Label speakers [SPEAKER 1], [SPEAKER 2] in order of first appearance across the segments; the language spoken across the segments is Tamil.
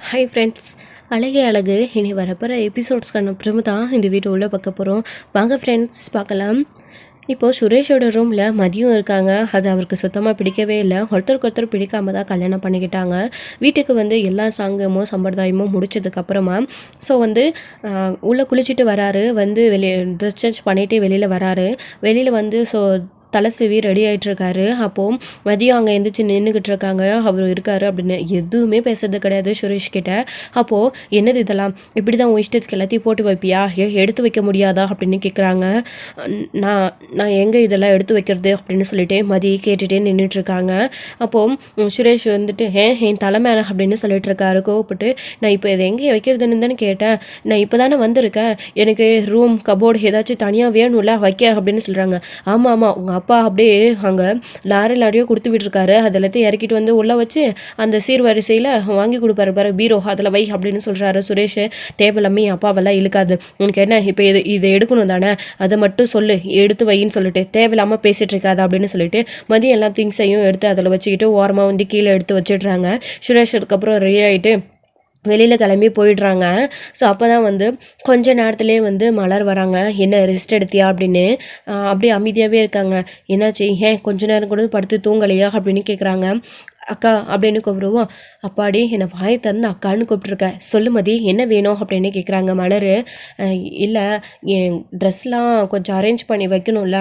[SPEAKER 1] Hi friends. அழகே அழகு இனி வரப்போகிற எபிசோட்ஸ்க்கான அப்புறமா தான் இந்த வீடியோ உள்ளே பார்க்க போகிறோம். வாங்க ஃப்ரெண்ட்ஸ் பார்க்கலாம். இப்போது சுரேஷோட ரூமில் மதியம் இருக்காங்க. அது அவருக்கு சுத்தமாக பிடிக்கவே இல்லை. ஒருத்தருக்கு ஒருத்தர் பிடிக்காம தான் கல்யாணம் பண்ணிக்கிட்டாங்க. வீட்டுக்கு வந்து எல்லா சாங்கமும் சம்பிரதாயமும் முடிச்சதுக்கப்புறமா உள்ளே குளிச்சுட்டு வராரு. வந்து வெளியே ட்ரெஸ் சேஞ்ச் பண்ணிகிட்டே வெளியில் வராரு. வெளியில் வந்து தலை சீவி ரெடி ஆகிட்டுருக்காரு. அப்போது மதியம் அங்கே எழுந்திரிச்சு நின்றுக்கிட்டு இருக்காங்க. அவர் இருக்காரு அப்படின்னு எதுவுமே பேசுறது கிடையாது சுரேஷ் கிட்ட. அப்போது என்னது இதெல்லாம், இப்படி தான் உன் இஷ்டத்துக்கு எல்லாத்தையும் போட்டு வைப்பியா, எடுத்து வைக்க முடியாதா அப்படின்னு கேட்குறாங்க. நான் நான் எங்கே இதெல்லாம் எடுத்து வைக்கிறது அப்படின்னு சொல்லிட்டு மதி கேட்டுகிட்டே நின்றுட்டுருக்காங்க. அப்போது சுரேஷ் வந்துட்டு என் தலைமையான அப்படின்னு சொல்லிட்டு இருக்காரு கோவப்பட்டு. நான் இப்போ இதை எங்கே வைக்கிறதுன்னு தானே கேட்டேன். நான் இப்போ தானே வந்திருக்கேன். எனக்கு ரூம் கபோர்டு ஏதாச்சும் தனியாக வேணும்ல வைக்க அப்படின்னு சொல்கிறாங்க. ஆமாம் ஆமாம், உங்கள் அப்பா அப்படியே அங்கே லாரியோ கொடுத்து விட்டுருக்காரு. அது எல்லாத்தையும் இறக்கிட்டு வந்து உள்ளே வச்சு அந்த சீர்வரிசையில் வாங்கி கொடுப்பாரு பாரு பீரோ, அதில் வை அப்படின்னு சொல்கிறாரு சுரேஷ். தேவையில்லாமே அப்பாவெல்லாம் இழுக்காது. உனக்கு என்ன இப்போ இதை எடுக்கணும் தானே, அதை மட்டும் சொல்லு, எடுத்து வைன்னு சொல்லிட்டு தேவையில்லாமல் பேசிகிட்டு இருக்காது அப்படின்னு சொல்லிட்டு மதியம் எல்லா திங்ஸையும் எடுத்து அதில் வச்சுக்கிட்டு ஓரமாக வந்து கீழே எடுத்து வச்சிடுறாங்க. சுரேஷ் அதுக்கப்புறம் ரெடி ஆகிட்டு வெளியில் கிளம்பி போயிடுறாங்க. ஸோ அப்போ தான் வந்து கொஞ்ச நேரத்துலேயே வந்து மலர் வராங்க. என்ன ரெஸ்ட் எடுத்தியா அப்படின்னு. அப்படியே அமைதியாகவே இருக்காங்க. என்னாச்சு, கொஞ்ச நேரம் கூட படுத்து தூங்கலையா அப்படின்னு கேட்குறாங்க. அக்கா அப்படின்னு கூப்பிடுவோம். அப்பாடி என்னை வாயை திறந்து அக்கான்னு கூப்பிட்ருக்க, சொல்லு மதி என்ன வேணும் அப்படின்னு கேட்குறாங்க மலர். இல்லை, என் ட்ரெஸ்லாம் கொஞ்சம் அரேஞ்ச் பண்ணி வைக்கணும்ல,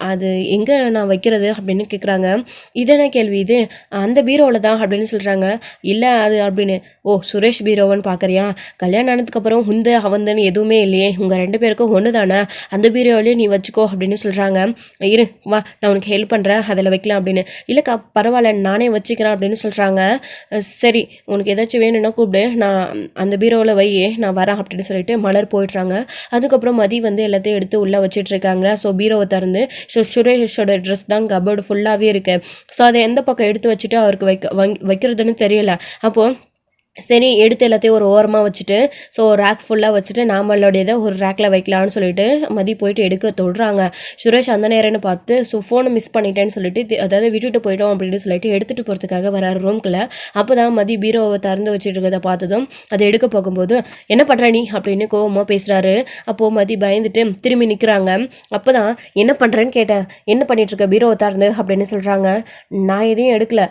[SPEAKER 1] அது எங்கே நான் வைக்கிறது அப்படின்னு கேட்குறாங்க. இதென்ன கேள்வி இது, அந்த பீரோவில் தான் அப்படின்னு சொல்கிறாங்க. இல்லை அது அப்படின்னு. ஓ, சுரேஷ் பீரோவன்னு பார்க்குறியா, கல்யாணம் ஆனதுக்கப்புறம் அவந்தன்னு எதுவுமே இல்லையே, உங்கள் 2 பேருக்கும் ஒன்று தானே, அந்த பீரோவிலே நீ வச்சுக்கோ அப்படின்னு சொல்கிறாங்க. இரு வா, நான் உனக்கு ஹெல்ப் பண்ணுறேன், அதில் வைக்கலாம் அப்படின்னு. இல்லைக்கா பரவாயில்ல, நானே வச்சுக்கிறேன் அப்படின்னு சொல்கிறாங்க. சரி, உனக்கு ஏதாச்சும் வேணும்னா கூப்பிடு, நான் அந்த பீரோவில் வையே, நான் வரேன் அப்படின்னு சொல்லிட்டு மலர் போயிடுறாங்க. அதுக்கப்புறம் மதி வந்து எல்லாத்தையும் எடுத்து உள்ளே வச்சுட்டு இருக்காங்க. ஸோ பீரோவை திறந்து சுரேஷோட ட்ரெஸ் தான் கபோர்டு ஃபுல்லாகவே இருக்கு. ஸோ அதை எந்த பக்கம் எடுத்து வச்சுட்டு அவருக்கு வைக்கிறதுன்னு தெரியல. அப்போது சரி, எடுத்து எல்லாத்தையும் ஒரு ஓரமாக வச்சுட்டு ரேக் ஃபுல்லாக வச்சுட்டு நாமளோடையதை ஒரு ரேக்கில் வைக்கலான்னு சொல்லிட்டு மதி போயிட்டு எடுக்க தொடுறாங்க. சுரேஷ் அந்த நேரம்னு பார்த்து ஃபோனை மிஸ் பண்ணிட்டேன்னு சொல்லிட்டு, அதாவது விட்டுட்டு போயிட்டோம் அப்படின்னு சொல்லிட்டு எடுத்துகிட்டு போகிறதுக்காக வராரு ரூம்குள்ளே. அப்போ தான் மதி பீரோவை திறந்து வச்சுட்டு இருக்கிறத பார்த்ததும் அதை எடுக்க போகும்போது என்ன பண்ணுற நீ அப்படின்னு கோவமாக பேசுகிறாரு. அப்போது மதி பயந்துட்டு திரும்பி நிற்கிறாங்க. அப்போ தான் என்ன பண்ணுறேன்னு கேட்டேன். என்ன பண்ணிகிட்ருக்க பீரோவை திறந்து அப்படின்னு சொல்கிறாங்க. நான் எதையும் எடுக்கல,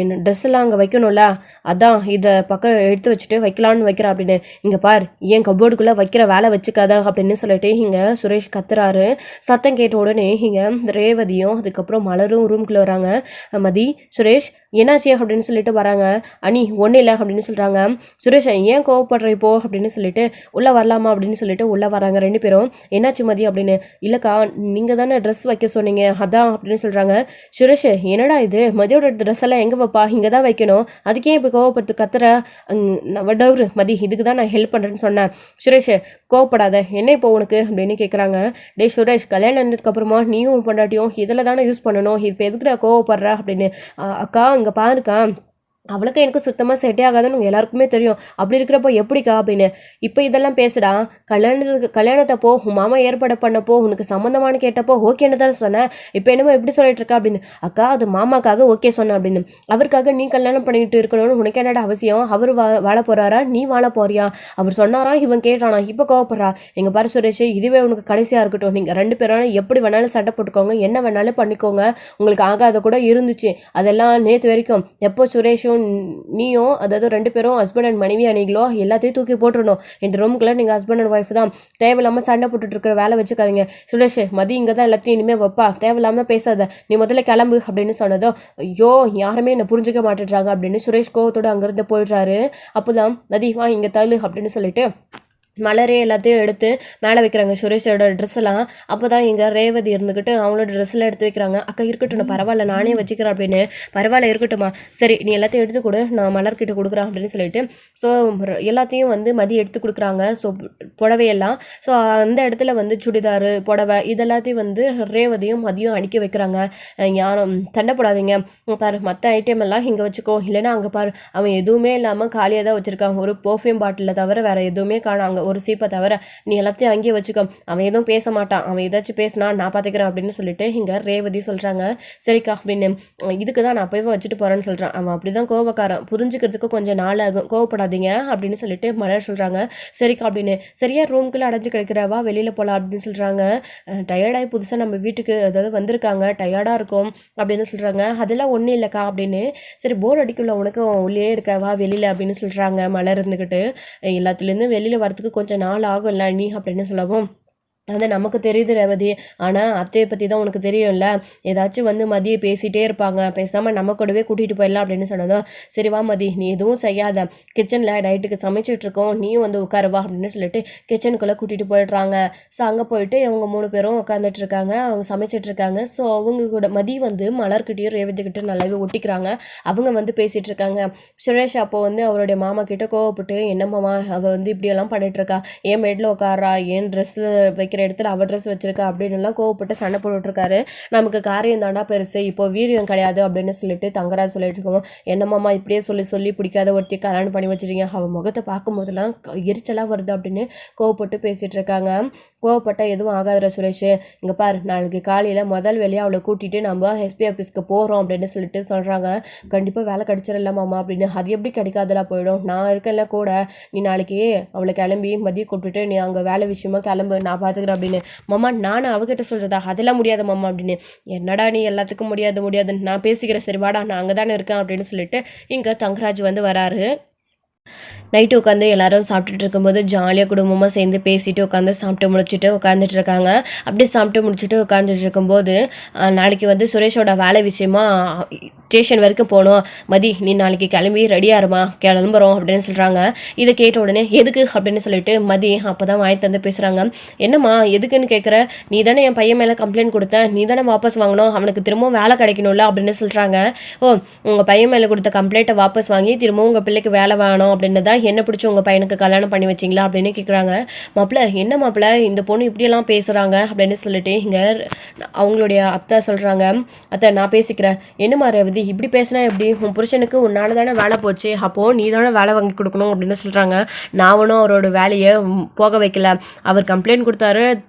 [SPEAKER 1] என் ட்ரெஸ் எல்லாம் அங்கே வைக்கணும்ல, அதான் இதை பக்கம் எடுத்து வச்சுட்டு வைக்கலான்னு வைக்கிறா அப்படின்னு. இங்கே பார், ஏன் கபோர்டுக்குள்ளே வைக்கிற வேலை வச்சுக்காத அப்படின்னு சொல்லிட்டு இங்கே சுரேஷ் கத்துறாரு. சத்தம் கேட்ட உடனே இங்கே ரேவதியும் அதுக்கப்புறம் மலரும் ரூம்குள்ளே வராங்க. மதி, சுரேஷ் என்னாச்சு அப்படின்னு சொல்லிட்டு வராங்க. அனி ஒன்றும் இல்லை அப்படின்னு சொல்கிறாங்க. சுரேஷ் ஏன் கோவப்படுற இப்போ அப்படின்னு சொல்லிட்டு உள்ளே வரலாமா அப்படின்னு சொல்லிட்டு உள்ளே வராங்க 2 பேரும். என்னாச்சு மதி அப்படின்னு. இல்லைக்கா, நீங்கள் தானே ட்ரெஸ் வைக்க சொன்னீங்க, அதான் அப்படின்னு சொல்கிறாங்க. சுரேஷ் என்னடா இது, மதியோட ட்ரெஸ் எல்லாம் எங்கே வைப்பா, இங்கே தான் வைக்கணும், அதுக்கே இப்போ கோவப்படுத்து கத்துற வடவுரு மதி, இதுக்கு தான் நான் ஹெல்ப் பண்ணுறேன்னு சொன்னேன். சுரேஷ் கோவப்படாத, என்ன இப்போ உனக்கு அப்படின்னு கேட்குறாங்க. டே சுரேஷ், கல்யாணம் ஆனதுக்கு அப்புறமா நீயும் பொண்டாட்டியும் இதில் தானே யூஸ் பண்ணணும், இப்போ எதுக்குடா கோவப்படுற அப்படின்னு. அக்கா இங்கே பாருக்கா, அவளுக்கு எனக்கு சுத்தமாக செட்டே ஆகாதுன்னு உங்கள் எல்லாருக்குமே தெரியும், அப்படி இருக்கிறப்போ எப்படிக்கா அப்படின்னு. இப்போ இதெல்லாம் பேசுடா, கல்யாணத்தப்போ உன் மாமா ஏற்பாடு பண்ணப்போ உனக்கு சம்மந்தமானு கேட்டப்போ ஓகேன்னு தானே சொன்னேன், இப்போ என்னமோ எப்படி சொல்லிட்டு இருக்கா அப்படின்னு. அக்கா அது மாமாக்காக ஓகே சொன்னேன் அப்படின்னு. அவருக்காக நீ கல்யாணம் பண்ணிட்டு இருக்கணும்னு உனக்கு என்னடா அவசியம், அவர் வாழ போகிறாரா, நீ வாழ போறியா, அவர் சொன்னாரா இவன் கேட்டானா இப்போ கோவப்படுறா. எங்கள் பாரு சுரேஷ், இதுவே உனக்கு கடைசியாக இருக்கட்டும், நீங்கள் 2 பேரும் எப்படி வேணாலும் சட்டை போட்டுக்கோங்க, என்ன வேணாலும் பண்ணிக்கோங்க, உங்களுக்கு ஆகாத கூட இருந்துச்சு, அதெல்லாம் நேற்று வரைக்கும் எப்போ சுரேஷும் நீயும், அதாவது 2 பேரும் ஹஸ்பண்ட் அண்ட் மனைவி அணிகளோ எல்லாத்தையும் தூக்கி போட்டுடணும். இந்த ரூமுக்குள்ள நீங்கள் ஹஸ்பண்ட் அண்ட் ஒய்ஃப் தான், தேவையில்லாமல் சண்டை போட்டுட்டு இருக்கிற வேலை வச்சுக்காதீங்க. சுரேஷ் மதி இங்கே தான் எல்லாத்தையும் இனிமேல் வைப்பா, தேவையில்லாமல் பேசாத, நீ முதல்ல கிளம்பு அப்படின்னு சொன்னதும் ஐயோ யாருமே என்னை புரிஞ்சுக்க மாட்டேறாங்க அப்படின்னு சுரேஷ் கோவத்தோடு அங்கேருந்து போயிடுறாரு. அப்போதான் மதி வா இங்கே தள்ளு அப்படின்னு சொல்லிட்டு மலரே எல்லாத்தையும் எடுத்து மேலே வைக்கிறாங்க சுரேஷோட ட்ரெஸ் எல்லாம். அப்போ தான் இங்கே ரேவதி இருந்துக்கிட்டு அவங்களோட ட்ரெஸ்ஸெல்லாம் எடுத்து வைக்கிறாங்க. அக்கா இருக்கட்டும், பரவாயில்ல நானே வச்சுக்கிறேன் அப்படின்னு. பரவாயில்ல இருக்கட்டுமா, சரி நீ எல்லாத்தையும் எடுத்து கொடு, நான் மலர்கிட்ட கொடுக்குறேன் அப்படின்னு சொல்லிட்டு எல்லாத்தையும் வந்து மதி எடுத்து கொடுக்குறாங்க. புடவையெல்லாம் அந்த இடத்துல வந்து சுடிதாரு புடவை இதெல்லாத்தையும் வந்து ரேவதியும் மதியம் அடுக்கி வைக்கிறாங்க. யாரும் சண்டை போடாதீங்க, பாரு மற்ற ஐட்டம் எல்லாம் இங்கே வச்சுக்கோ, இல்லைன்னா அங்கே பாரு அவன் எதுவுமே இல்லாமல் காலியாக தான் வச்சுருக்கான், ஒரு பர்ஃப்யூம் பாட்டிலில் தவிர வேறு எதுவுமே காணாங்க, ஒரு சீப்பை தவிர நீ எல்லாத்தையும் அங்கேயே வச்சுக்கோ, அவன் எதுவும் பேச மாட்டான், அவன் ஏதாச்சும் பேசினா நான் பார்த்துக்கிறேன் அப்படின்னு சொல்லிட்டு இங்கே ரேவதி சொல்கிறாங்க. சரிக்கா அப்படின்னு இதுக்கு தான் நான் போய் வச்சுட்டு போகிறேன்னு சொல்கிறான். அவன் அப்படி தான் கோவக்காரன், புரிஞ்சுக்கிறதுக்கு கொஞ்சம் நாள் ஆகும், கோவப்படாதீங்க அப்படின்னு சொல்லிட்டு மலர் சொல்கிறாங்க. சரிக்கா அப்படின்னு சரியா ரூம்குள்ளே அடைஞ்சு கிடைக்கிறவா வெளியில் போகலாம் அப்படின்னு சொல்கிறாங்க. டயர்டாகி புதுசாக நம்ம வீட்டுக்கு அதாவது வந்திருக்காங்க, டயர்டாக இருக்கும் அப்படின்னு சொல்கிறாங்க. அதெல்லாம் ஒன்றும் இல்லைக்கா அப்படின்னு. சரி போர் அடிக்கல உனக்கு, உள்ளே இருக்கவா வெளியில் அப்படின்னு சொல்கிறாங்க மலர் இருந்துக்கிட்டு. எல்லாத்துலேருந்து வெளியில் வரத்துக்கு கொஞ்சம் நாள் ஆகும்ல நீ அப்படின்னு சொல்லவும், அது நமக்கு தெரியுது ரேவதி, ஆனால் அத்தையை பற்றி தான் உனக்கு தெரியும்ல, ஏதாச்சும் வந்து மதியை பேசிகிட்டே இருப்பாங்க, பேசாமல் நம்ம கூடவே கூட்டிகிட்டு போயிடலாம் அப்படின்னு சொன்னதும், சரி வா மதி நீ எதுவும் செய்யாத, கிச்சனில் நைட்டுக்கு சமைச்சிட்ருக்கோம், நீயும் வந்து உட்காருவா அப்படின்னு சொல்லிட்டு கிச்சனுக்குள்ளே கூட்டிகிட்டு போயிடுறாங்க. ஸோ அங்கே போயிட்டு அவங்க 3 பேரும் உட்காந்துட்டு இருக்காங்க, அவங்க சமைச்சிட்ருக்காங்க. ஸோ அவங்க கூட மதி வந்து மலர்கிட்டையும் ரேவதிக்கிட்ட நல்லாவே ஒட்டிக்கிறாங்க. அவங்க வந்து பேசிகிட்டு இருக்காங்க. சுரேஷ் அப்போ வந்து அவருடைய மாமா கிட்ட கோவப்பட்டு, என்னம்மாமா அவள் வந்து இப்படியெல்லாம் பண்ணிட்டு இருக்கா, ஏன் பெட்டில் உட்காரா, ஏன் ட்ரெஸ்ஸில் வைக்கிற இடத்துல அவ ட்ரெஸ் வச்சிருக்கா அப்படின்னு எல்லாம் கோவப்பட்டு சண்டை போட்டுருக்காரு. நமக்கு காரியம் தாண்டா பெருசு, இப்போ வீரியம் கிடையாது அப்படின்னு சொல்லிட்டு தங்கராஜ் சொல்லிட்டு இருக்கோம். என்னம்மாமா இப்படியே சொல்லி சொல்லி பிடிக்காத ஒருத்தி கல்யாணம் பண்ணி வச்சிருக்கீங்க, அவன் முகத்தை பார்க்கும் போதெல்லாம் எரிச்சலாக வருது அப்படின்னு கோவப்பட்டு பேசிட்டு இருக்காங்க. கோவப்பட்டா எதுவும் ஆகாதுற சுரேஷ், இங்கே பாரு நாளைக்கு காலையில் முதல் வேலையை அவளை கூட்டிகிட்டு நம்ம எஸ்பி ஆஃபீஸ்க்கு போகிறோம் அப்படின்னு சொல்லிட்டு சொல்கிறாங்க. கண்டிப்பாக வேலை கிடைச்சிடலாமாம்மா அப்படின்னு. அது எப்படி கிடைக்காதெல்லாம் போயிடும், நான் இருக்கேன்ல கூட, நீ நாளைக்கு அவளை கிளம்பி மதியம் கூப்பிட்டுட்டு நீ அங்கே வேலை விஷயமா கிளம்பு, நான் பார்த்துக்கிறேன் அப்படின்னு. மாமா நானும் அவகிட்ட சொல்றதா, அதெல்லாம் முடியாது மாமா அப்படின்னு. என்னடா நீ எல்லாத்துக்கும் முடியாதுன்னு நான் பேசிக்கிறேன், சரி வாடா நான் அங்கே தானே இருக்கேன் அப்படின்னு சொல்லிட்டு இங்கே தங்கராஜ் வந்து வராரு. நைட்டு உட்காந்து எல்லாரும் சாப்பிட்டுட்டு இருக்கும்போது ஜாலியாக குடும்பமாக சேர்ந்து பேசிட்டு உட்காந்து சாப்பிட்டு முடிச்சுட்டு உட்காந்துட்டு இருக்காங்க. அப்படியே சாப்பிட்டு முடிச்சுட்டு உட்காந்துட்டு இருக்கும்போது நாளைக்கு வந்து சுரேஷோட வேலை விஷயமா ஸ்டேஷன் வரைக்கும் போகணும், மதி நீ நாளைக்கு கிளம்பி ரெடியாக இருமா, கிளம்புறோம் அப்படின்னு சொல்கிறாங்க. இதை கேட்ட உடனே எதுக்கு அப்படின்னு சொல்லிட்டு மதி அப்போ தான் வாங்கி தந்து பேசுகிறாங்க. என்னம்மா எதுக்குன்னு கேட்குற, நீ தானே என் பையன் மேலே கம்ப்ளைண்ட் கொடுத்த, நீ தானே வாபஸ் வாங்கணும், அவனுக்கு திரும்பவும் வேலை கிடைக்கணும்ல அப்படின்னு சொல்கிறாங்க. ஓ உங்கள் பையன் மேலே கொடுத்த கம்ப்ளைண்ட்டை வாபஸ் வாங்கி திரும்பவும் உங்கள் பிள்ளைக்கு வேலை வேணும் அப்படின்னு தான் என்ன பிடிச்சி உங்கள் பையனுக்கு கல்யாணம் பண்ணி வச்சிங்களா அப்படின்னு கேட்குறாங்க. மாப்பிள்ள என்ன மாப்பிள்ள இந்த பொண்ணு இப்படியெல்லாம் பேசுகிறாங்க அப்படின்னு சொல்லிட்டு இங்கே அவங்களுடைய அத்தை சொல்கிறாங்க. அத்தை நான் பேசிக்கிறேன், என்னம்மா ரேவதி இப்படி பேசினா எப்படி, உன் புருஷனுக்கு உன்னால தானே வேலை போச்சு, அப்போது நீ தானே வேலை வாங்கி கொடுக்கணும் அப்படின்னு சொல்கிறாங்க. நான் ஒன்றும் அவரோட வேலையை போக வைக்கல, அவர் கம்ப்ளைண்ட் கொடுத்தாரு,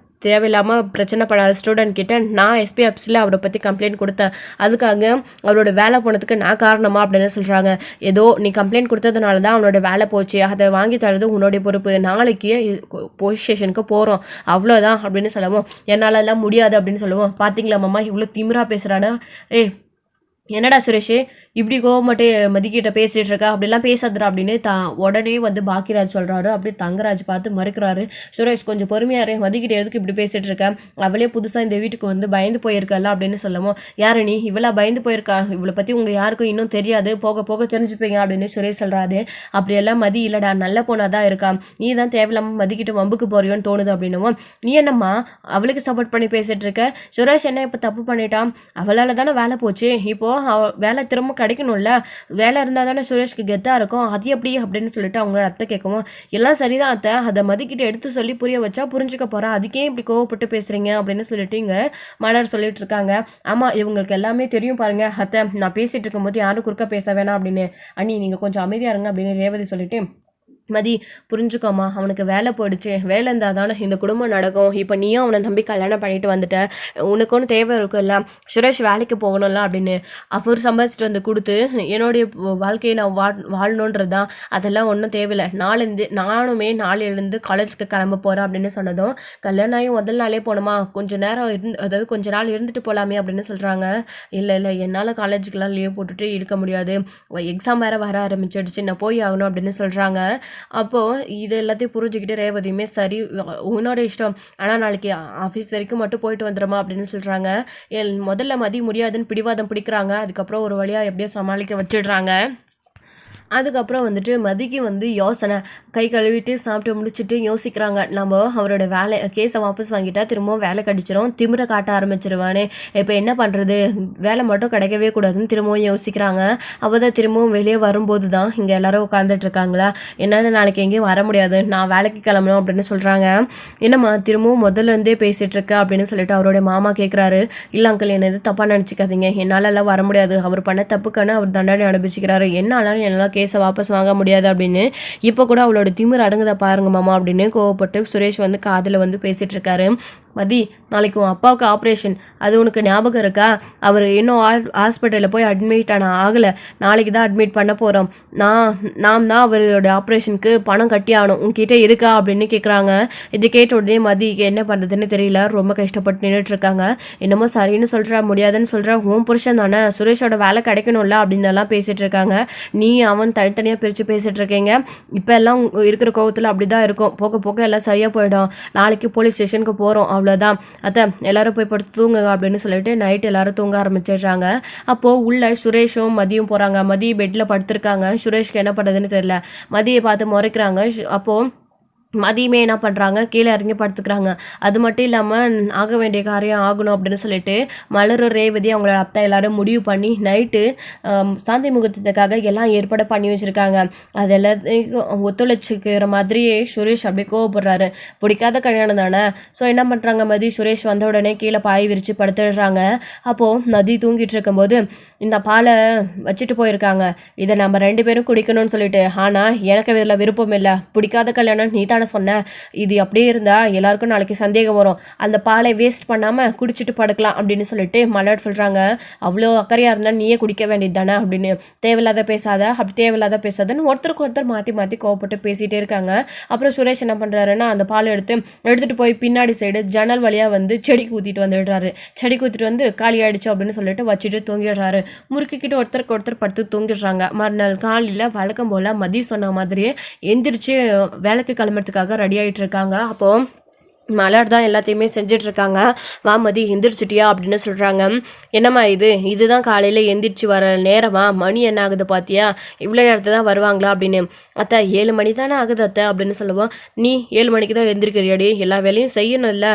[SPEAKER 1] தேவையில்லாமல் பிரச்சனை பண்ணாத ஸ்டூடெண்ட் கிட்ட நான் எஸ்பி ஆஃபீஸில் அவரை பற்றி கம்ப்ளைண்ட் கொடுத்தேன், அதுக்காக அவரோட வேலை போனதுக்கு நான் காரணமா அப்படின்னு சொல்கிறாங்க. ஏதோ நீ கம்ப்ளைண்ட் கொடுத்ததுனால தான் அவனோட வேலை போச்சு, அதை வாங்கி தரது உன்னுடைய பொறுப்பு, நாளைக்கு போலீஸ் ஸ்டேஷனுக்கு போகிறோம் அவ்வளோதான் அப்படின்னு சொல்லவும், என்னாலலாம் முடியாது அப்படின்னு சொல்லுவோம். பார்த்தீங்களா மாமா இவ்வளோ திமிரா பேசுகிறானா, என்னடா சுரேஷ் இப்படி கோவமாட்டே மதிக்கிட்ட பேசிகிட்டு இருக்கா, அப்படிலாம் பேசாதுரா அப்படின்னு உடனே வந்து பாக்கியராஜ் சொல்கிறாரு. அப்படி தங்கராஜ் பார்த்து மறுக்கிறாரு. சுரேஷ் கொஞ்சம் பொறுமையாரு, மதிக்கிட்ட எதுக்கு இப்படி பேசிகிட்டு இருக்க, அவளே புதுசாக இந்த வீட்டுக்கு வந்து பயந்து போயிருக்கல அப்படின்னு சொல்லவும், யாரு நீ இவளா பயந்து போயிருக்கா, இவளை பற்றி உங்கள் யாருக்கும் இன்னும் தெரியாது, போக போக தெரிஞ்சுப்பீங்க அப்படின்னு சுரேஷ் சொல்கிறாரு. அப்படியெல்லாம் மதி இல்லைடா நல்ல போனால் தான் இருக்கா, நீ தான் தேவையில்லாமல் மதிக்கிட்டு வம்புக்கு போறியோன்னு தோணுது அப்படின்னும், நீ என்னம்மா அவளுக்கு சப்போர்ட் பண்ணி பேசிகிட்டு இருக்க, சுரேஷ் என்ன இப்போ தப்பு பண்ணிட்டான், அவளால் தானே வேலை போச்சு, இப்போது வேலை திரும்ப கிடைக்கணும்ல, வேலை இருந்தால் தானே சுரேஷ்க்கு கெத்தாக இருக்கும், அது எப்படி அப்படின்னு சொல்லிட்டு அவங்களோட அத்தை கேட்கவும், எல்லாம் சரிதான் அத்தை, அதை மதிக்கிட்ட எடுத்து சொல்லி புரிய வச்சா புரிஞ்சுக்க போகிறா, அதுக்கே இப்படி கோவப்பட்டு பேசுகிறீங்க அப்படின்னு சொல்லிட்டு இங்கே மலர் சொல்லிட்டு இருக்காங்க. ஆமாம் இவங்களுக்கு எல்லாமே தெரியும் பாருங்க அத்தை, நான் பேசிகிட்டு இருக்கும்போது யாரும் குறுக்க பேச வேணாம் அப்படின்னு, அண்ணி நீங்கள் கொஞ்சம் அமைதியாக இருங்க அப்படின்னு ரேவதி சொல்லிட்டு, மதி புரிஞ்சுக்கோமா அவனுக்கு வேலை போயிடுச்சு, வேலை இருந்தால் தானே இந்த குடும்பம் நடக்கும், இப்போ நீயும் அவனை நம்பி கல்யாணம் பண்ணிட்டு வந்துட்ட, உனக்கு ஒன்று தேவை இருக்குல்ல, சுரேஷ் வேலைக்கு போகணும்ல அப்படின்னு அவர் சம்பாதிச்சிட்டு வந்து கொடுத்து என்னுடைய வாழ்க்கையை நான் வாழணுன்றது தான், அதெல்லாம் ஒன்றும் தேவையில்லை, நானுமே நாளையிலேருந்து காலேஜுக்கு கிளம்ப போகிறேன் அப்படின்னு சொன்னதும், கல்யாணம் ஆகி முதல் நாளே போனோமா, கொஞ்சம் நேரம் அதாவது கொஞ்ச நாள் இருந்துட்டு போகலாமே அப்படின்னு சொல்கிறாங்க. இல்லை என்னால் காலேஜுக்கெல்லாம் லீவ் போட்டுட்டு இருக்க முடியாது, எக்ஸாம் வேறு வர ஆரம்பிச்சிடுச்சு, நான் போய் ஆகணும் அப்படின்னு சொல்கிறாங்க. அப்போது இது எல்லாத்தையும் புரிஞ்சுக்கிட்டு ரேவதியுமே சரி உன்னோட இஷ்டம், ஆனால் நாளைக்கு ஆஃபீஸ் வரைக்கும் மட்டும் போயிட்டு வந்துடுமா அப்படின்னு சொல்கிறாங்க. முதல்ல மதி முடியாதுன்னு பிடிவாதம் பிடிக்கிறாங்க, அதுக்கப்புறம் ஒரு வழியாக எப்படியோ சமாளிக்க வச்சிடுறாங்க. அதுக்கப்புறம் வந்துட்டு மதிக்கு வந்து யோசனை, கை கழுவிட்டு சாப்பிட்டு முடிச்சுட்டு யோசிக்கிறாங்க, நம்ம அவரோட வேலை கேஸை வாபஸ் வாங்கிட்டா திரும்பவும் வேலை கிடைச்சிரும், திமிரை காட்ட ஆரம்பிச்சிருவானே, இப்போ என்ன பண்ணுறது, வேலை மட்டும் கிடைக்கவே கூடாதுன்னு திரும்பவும் யோசிக்கிறாங்க. அப்போ தான் திரும்பவும் வெளியே வரும்போது தான் இங்கே எல்லாரும் உட்காந்துட்டு இருக்காங்களா, என்னென்ன நாளைக்கு எங்கேயும் வர முடியாது, நான் வேலைக்கு கிளம்பணும் அப்படின்னு சொல்கிறாங்க. என்னம்மா திரும்பவும் முதல்லேருந்தே பேசிகிட்டு இருக்க அப்படின்னு சொல்லிட்டு அவருடைய மாமா கேட்குறாரு. இல்லை அங்கிள் என்ன எது தப்பாக நினச்சிக்காதீங்க, என்னாலலாம் வர முடியாது, அவர் பண்ண தப்புக்கான அவர் தண்டனை அனுபவிச்சுக்கிறாரு, என்னாலும் என்னால் கேஸை வாபஸ் வாங்க முடியாது அப்படின்னு. இப்போ கூட அவளோட திமிர் அடங்குதா பாருங்க மாமா அப்படின்னு கோவப்பட்டு சுரேஷ் வந்து காதில் வந்து பேசிகிட்டு இருக்காரு. மதி, நாளைக்கு உன் அப்பாவுக்கு ஆப்ரேஷன், அது உனக்கு ஞாபகம் இருக்கா? அவர் இன்னும் ஹாஸ்பிட்டலில் போய் அட்மிட் ஆகலை, நாளைக்கு தான் அட்மிட் பண்ண போகிறோம். நாம் தான் அவரோட ஆப்ரேஷனுக்கு பணம் கட்டி ஆகணும், உங்ககிட்ட இருக்கா அப்படின்னு கேட்குறாங்க. இது கேட்ட உடனே மதிக்கு என்ன பண்ணுறதுன்னு தெரியல, ரொம்ப கஷ்டப்பட்டு நின்றுட்டுருக்காங்க. என்னமோ சரின்னு சொல்கிறா, முடியாதுன்னு சொல்கிறா, உன் புருஷன் தானே, சுரேஷோட வேலை கிடைக்கணும்ல அப்படின்னு எல்லாம் பேசிகிட்டு இருக்காங்க. நீ அவன் தனித்தனியாக பிரித்து பேசிகிட்டு இருக்கீங்க. இப்போ எல்லாம் இருக்கிற கோவத்தில் அப்படி தான் இருக்கும், போக போக எல்லாம் சரியாக போயிடும். நாளைக்கு போலீஸ் ஸ்டேஷனுக்கு போகிறோம், அவ்வளோதான். அத்தை எல்லாரும் போய் படுத்து தூங்குங்க அப்படின்னு சொல்லிட்டு நைட் எல்லாரும் தூங்க ஆரம்பிச்சிடுறாங்க. அப்போது உள்ள சுரேஷும் மதியும் போகிறாங்க. மதி பெட்டில் படுத்திருக்காங்க. சுரேஷ்க்கு என்ன பண்ணுறதுன்னு தெரியல. மதியை பார்த்து முறைக்கிறாங்க. அப்போது மதியமே என்ன பண்ணுறாங்க, கீழே இறங்கி படுத்துக்கிறாங்க. அது மட்டும் இல்லாமல் ஆக வேண்டிய காரியம் ஆகணும் அப்படின்னு சொல்லிட்டு மலர், ரேவதி அவங்களோட அத்தை எல்லாரும் முடிவு பண்ணி நைட்டு சாந்தி முகூர்த்தத்துக்காக எல்லாம் ஏற்பாடு பண்ணி வச்சுருக்காங்க. அது எல்லாத்தையும் ஒத்துழைச்சிக்கிற மாதிரியே சுரேஷ் அப்படியே கோவப்படுறாரு. பிடிக்காத கல்யாணம் தானே. ஸோ என்ன பண்ணுறாங்க, மதி சுரேஷ் வந்த உடனே கீழே பாய் விரித்து படுத்துடுறாங்க. அப்போது நதி தூங்கிட்டு இருக்கும்போது இந்த பாலை வச்சுட்டு போயிருக்காங்க, இதை நம்ம 2 பேரும் குடிக்கணும்னு சொல்லிட்டு. ஆனால் எனக்கு இதில் விருப்பம் இல்லை, பிடிக்காத கல்யாணம் நீ சொன்னேன், இது அப்படியே இருந்தா எல்லாருக்கும் நாளைக்கு சந்தேகம் வரும், அந்த பாலை வேஸ்ட் பண்ணாம குடிச்சிட்டு படுக்கலாம் அப்படின்னு சொல்லிட்டு மலர் சொல்றாங்க. அவ்வளோ அக்கறையா இருந்தா நீயே குடிக்க வேண்டியது தானே அப்படின்னு. தேவையில்லாத பேசாத, அப்படி தேவையில்லாத பேசாதன்னு ஒருத்தருக்கு ஒருத்தர் மாற்றி மாற்றி கோவப்பட்டு பேசிகிட்டே இருக்காங்க. அப்புறம் சுரேஷ் என்ன பண்ணுறாருன்னா அந்த பாலை எடுத்துகிட்டு போய் பின்னாடி சைடு ஜன்னல் வழியாக வந்து செடிக்கு ஊற்றிட்டு வந்துடுறாரு. செடிக்கு ஊற்றிட்டு வந்து காலி ஆயிடுச்சு அப்படின்னு சொல்லிட்டு வச்சுட்டு தூங்கிடுறாரு. முறுக்கிக்கிட்டு ஒருத்தருக்கு ஒருத்தர் படுத்து தூங்கிடுறாங்க. மறுநாள் காலையில் வழக்கம் போல் மதி சொன்ன மாதிரியே எந்திரிச்சு வேலைக்கு கிளம்புறதுக்காக ரெடி ஆகிட்டு இருக்காங்க. அப்போது மலர் தான் எல்லாத்தையுமே செஞ்சிட்ருக்காங்க. வாமதி எந்திரிச்சிட்டியா அப்படின்னு சொல்கிறாங்க. என்னம்மா இதுதான் காலையில் எந்திரிச்சு வர நேரமா, மணி என்ன ஆகுது பார்த்தியா, இவ்வளோ நேரத்தை தான் வருவாங்களா அப்படின்னு. அத்தை 7 மணி தானே ஆகுது அத்தை அப்படின்னு சொல்லுவோம். நீ 7 மணிக்கு தான் எந்திரிக்கிறியாடி, எல்லா வேலையும் செய்யணும்ல,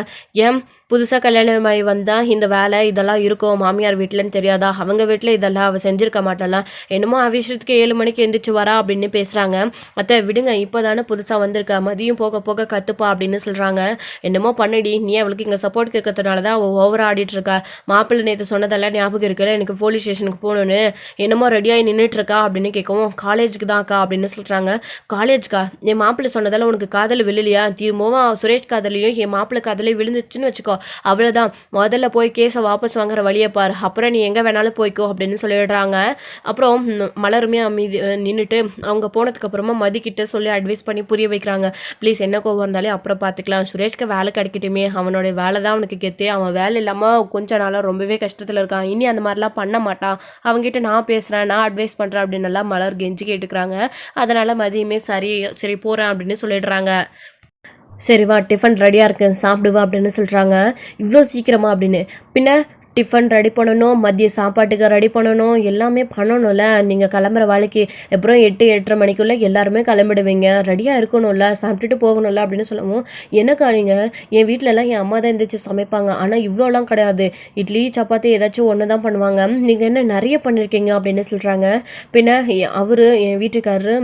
[SPEAKER 1] ஏன் புதுசாக கல்யாணமாகி வந்தால் இந்த வேலை இதெல்லாம் இருக்கும் மாமியார் வீட்டிலன்னு தெரியாதா, அவங்க வீட்டில் இதெல்லாம் அவள் செஞ்சுருக்க மாட்டாலாம், என்னமோ விஷயத்துக்கு 7 மணிக்கு எந்திரிச்சு வரா அப்படின்னு பேசுகிறாங்க. அத்தை விடுங்க, இப்போ தானே புதுசாக வந்திருக்கா, மதியம் போக போக கற்றுப்பா அப்படின்னு சொல்கிறாங்க. என்னமோ பண்ணிடி, நீ அவளுக்கு இங்கே சப்போர்ட் இருக்கிறதுனால தான் அவள் ஓவராக ஆடிட்டுருக்கா. மாப்பிள்ளை நேற்று சொன்னதெல்லாம் ஞாபகம் இருக்குல்ல, எனக்கு போலீஸ் ஸ்டேஷனுக்கு போகணுன்னு, என்னமோ ரெடியாகி நின்றுட்டுருக்கா அப்படின்னு கேட்கவும், காலேஜுக்கு தான் அக்கா அப்படின்னு சொல்கிறாங்க. காலேஜுக்கா, என் மாப்பிள்ளை சொன்னதெல்லாம் உனக்கு காதல் விழலையா, திரும்பவும் சுரேஷ் காதலையும் என் மாப்பிள்ளை காதலையும் விழுந்துச்சுன்னு வச்சுக்கோ, அவ்வளோதான், முதல்ல போய் கேஸை வாபஸ் வாங்குற வழியை பாரு, அப்புறம் நீ எங்கே வேணாலும் போய்க்கோ அப்படின்னு சொல்லிடுறாங்க. அப்புறம் மலருமே அமைதி நின்றுட்டு அவங்க போனதுக்கு அப்புறமா மதிக்கிட்ட சொல்லி அட்வைஸ் பண்ணி புரிய வைக்கிறாங்க. ப்ளீஸ் என்ன கோவம் இருந்தாலே அப்புறம் பார்த்துக்கலாம், சுரேஷ்க்கு வேலை கிடைக்கட்டுமே, அவனோட வேலை தான் அவனுக்கு கெத்து, அவன் வேலை இல்லாமல் கொஞ்ச நாளாக ரொம்பவே கஷ்டத்தில் இருக்கான், இனி அந்த மாதிரிலாம் பண்ண மாட்டான், அவங்ககிட்ட நான் பேசுகிறேன், நான் அட்வைஸ் பண்ணுறேன் அப்படின்னு எல்லாம் மலர் கெஞ்சி கேட்டுக்கிறாங்க. அதனால் மதியமே சரி போகிறேன் அப்படின்னு சொல்லிடுறாங்க. சரி வா, டிஃபன் ரெடியாக இருக்கு, சாப்பிடுவா அப்படின்னு சொல்கிறாங்க. இவ்வளோ சீக்கிரமா அப்படின்னு. பின்ன டிஃபன் ரெடி பண்ணணும், மதிய சாப்பாட்டுக்கு ரெடி பண்ணணும், எல்லாமே பண்ணணும்ல, நீங்கள் கிளம்புற வேலைக்கு அப்புறம் 8-8:30 மணிக்குள்ளே எல்லாருமே கிளம்பிடுவீங்க, ரெடியாக இருக்கணும்ல, சாப்பிட்டுட்டு போகணும்ல அப்படின்னு சொல்லவும், எனக்கா நீங்கள் என் வீட்டிலலாம் என் அம்மா தான் எழுந்திரிச்சு சமைப்பாங்க, ஆனால் இவ்வளோலாம் கிடையாது, இட்லி சப்பாத்தி ஏதாச்சும் ஒன்று தான் பண்ணுவாங்க, நீங்கள் என்ன நிறைய பண்ணியிருக்கீங்க அப்படின்னு சொல்கிறாங்க. பின்ன அவர் என் வீட்டுக்காரரு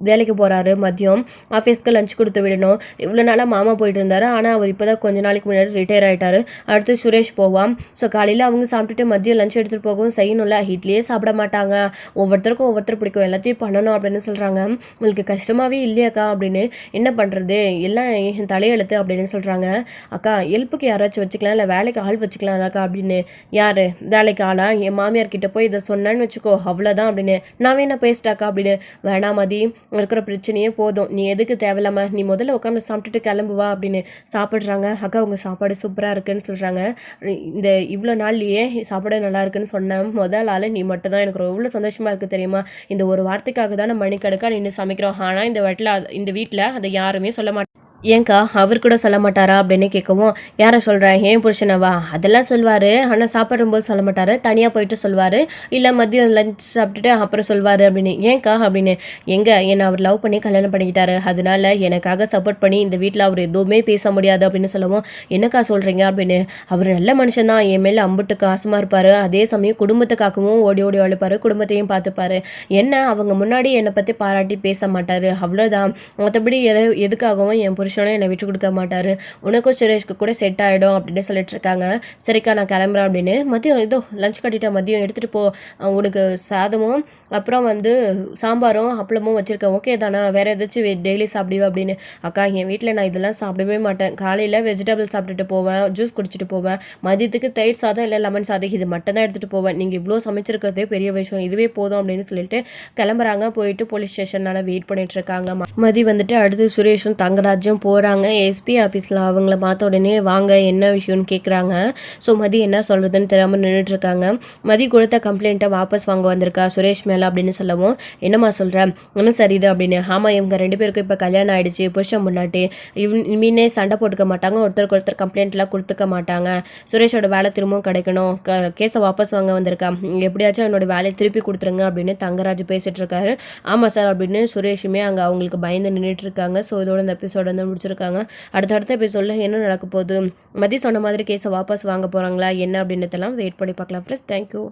[SPEAKER 1] வேலைக்கு போகிறாரு, மதியம் ஆஃபீஸ்க்கு லஞ்ச் கொடுத்து விடணும். இவ்வளோ நாளாக மாமா போயிட்டு இருந்தார், ஆனால் அவர் இப்போ தான் கொஞ்ச நாளைக்கு முன்னாடி ரிட்டையர் ஆகிட்டார். அடுத்து சுரேஷ் போவான். ஸோ காலையில் அவங்க சாப்பிட்டுட்டு மதியம் லஞ்ச் எடுத்துகிட்டு போகவும் செய்யணும்ல, இட்லியே சாப்பிட மாட்டாங்க, ஒவ்வொருத்தருக்கும் ஒவ்வொருத்தர் பிடிக்கும், எல்லாத்தையும் பண்ணணும் அப்படின்னு சொல்கிறாங்க. உங்களுக்கு கஷ்டமாகவே இல்லையாக்கா அப்படின்னு. என்ன பண்ணுறது, எல்லாம் என் தலையெழுத்து அப்படின்னு சொல்கிறாங்க. அக்கா ஹெல்ப்புக்கு யாராச்சும் வச்சுக்கலாம், இல்லை வேலைக்கு ஆள் வச்சுக்கலாம் அக்கா அப்படின்னு. யார் வேலைக்கு ஆளா, என் மாமியார் கிட்ட போய் இதை சொன்னான்னு வச்சுக்கோ அவ்வளோதான் அப்படின்னு. நான் வேணா பேசிட்டாக்கா அப்படின்னு. வேணாம் மதி, இருக்கிற பிரச்சனையே போதும், நீ எதுக்கு தேவையில்லாம, நீ முதல்ல உட்காந்து சாப்பிட்டுட்டு கிளம்புவா அப்படின்னு. சாப்பிட்றாங்க. அக்கா உங்கள் சாப்பாடு சூப்பராக இருக்குன்னு சொல்கிறாங்க. இந்த இவ்வளோ நாள்லையே சாப்பாடு நல்லா இருக்குன்னு சொன்னேன், முதல் ஆள் நீ மட்டும் தான், எனக்கு எவ்வளோ சந்தோஷமாக இருக்குது தெரியுமா, இந்த ஒரு வார்த்தைக்காக தான் நம்ம மணிக்கணக்காக நின்று சமைக்கிறோம், ஆனால் இந்த வீட்டில் அதை யாருமே சொல்ல மாட்டேன். ஏங்க்கா அவர் கூட சொல்ல மாட்டாரா அப்படின்னு கேட்கவும், யாரை சொல்கிறேன், ஏன் புருஷனவா, அதெல்லாம் சொல்வார், ஆனால் சாப்பிடும்போது சொல்ல மாட்டார், தனியாக போயிட்டு சொல்வார், இல்லை மதியம் லஞ்ச் சாப்பிட்டுட்டு அப்புறம் சொல்வார் அப்படின்னு. ஏங்க்கா அப்படின்னு. என்னை அவர் லவ் பண்ணி கல்யாணம் பண்ணிக்கிட்டாரு, அதனால எனக்காக சப்போர்ட் பண்ணி இந்த வீட்டில் அவர் எதுவுமே பேச முடியாது அப்படின்னு சொல்லவும், என்னக்கா சொல்கிறீங்க அப்படின்னு. அவர் நல்ல மனுஷன் தான், என் மேலே அம்புட்டு காசுமாக இருப்பார், அதே சமயம் குடும்பத்துக்காகவும் ஓடி ஓடி அழுப்பார், குடும்பத்தையும் பார்த்துப்பார், என்ன அவங்க முன்னாடி என்னை பற்றி பாராட்டி பேச மாட்டார், அவ்வளோதான், மற்றபடி எதுக்காகவும் என் புருஷனும் என்னை விட்டு கொடுக்க மாட்டார், உனக்கும் சுரேஷ்க்கு கூட செட் ஆகிடும் அப்படின்னு சொல்லிட்டு இருக்காங்க. சரிக்கா நான் கிளம்புறேன் அப்படின்னு. மதியம் ஏதோ லஞ்ச் கட்டிட்டேன், மதியம் எடுத்துகிட்டு போ, உனக்கு சாதமும் அப்புறம் வந்து சாம்பாரும் அப்பளமும் வச்சுருக்கேன், ஓகே தானே, வேறு ஏதாச்சும் டெய்லி சாப்பிடுவேன் அப்படின்னு. அக்கா என் வீட்டில் நான் இதெல்லாம் சாப்பிடவே மாட்டேன், காலையில் வெஜிடபிள் சாப்பிட்டுட்டு போவேன், ஜூஸ் குடிச்சிட்டு போவேன், மதியத்துக்கு தயிர் சாதம் இல்லை லெமன் சாதம் இது மட்டும் தான் எடுத்துகிட்டு போவேன், நீங்கள் இவ்வளோ சமைச்சிருக்கிறதே பெரிய விஷயம், இதுவே போதும் அப்படின்னு சொல்லிட்டு கிளம்புறாங்க. போயிட்டு போலீஸ் ஸ்டேஷனால் வெயிட் பண்ணிட்டு இருக்காங்க. மதி வந்துட்டு அடுத்து சுரேஷும் தங்கராஜும் போகிறாங்க எஸ்பி ஆஃபீஸில். அவங்கள பார்த்த உடனே வாங்க என்ன விஷயம்னு கேட்குறாங்க. ஸோ மதி என்ன சொல்கிறதுன்னு தெரியாமல் நின்றுட்டுருக்காங்க. மதி கொடுத்த கம்ப்ளைண்ட்டை வாபஸ் வாங்க வந்திருக்கா சுரேஷ் மேலே அப்படின்னு சொல்லவும், என்னம்மா சொல்கிறேன், இன்னும் சரிது அப்படின்னு. ஆமாம், இவங்க 2 பேருக்கும் இப்போ கல்யாணம் ஆகிடுச்சு, புருஷன் முன்னாடி இனிமே சண்டை போட்டுக்க மாட்டாங்க, ஒருத்தருக்கு ஒருத்தர் கம்ப்ளைண்ட்லாம் கொடுத்துக்க மாட்டாங்க, சுரேஷோட வேலை திரும்பவும் கிடைக்கணும், கேஸை வாபஸ் வாங்க வந்திருக்கா, எப்படியாச்சும் என்னோட வேலையை திருப்பி கொடுத்துருங்க அப்படின்னு தங்கராஜ் பேசிகிட்டு இருக்காரு. ஆமாம் சார் அப்படின்னு சுரேஷுமே அங்கே அவங்களுக்கு பயந்து நின்றுட்டு இருக்காங்க. ஸோ இதோட இந்த எபிசோட வந்து முடிச்சிருக்காங்க. அடுத்தடுத்த எபிசோடில் என்ன நடக்க போகுது, மதி சொன்ன மாதிரி கேஸை வாபஸ் வாங்க போகிறாங்களா என்ன அப்படின்றதெல்லாம் வெயிட் பண்ணி பார்க்கலாம் ஃப்ரெண்ட்ஸ். தேங்க்யூ.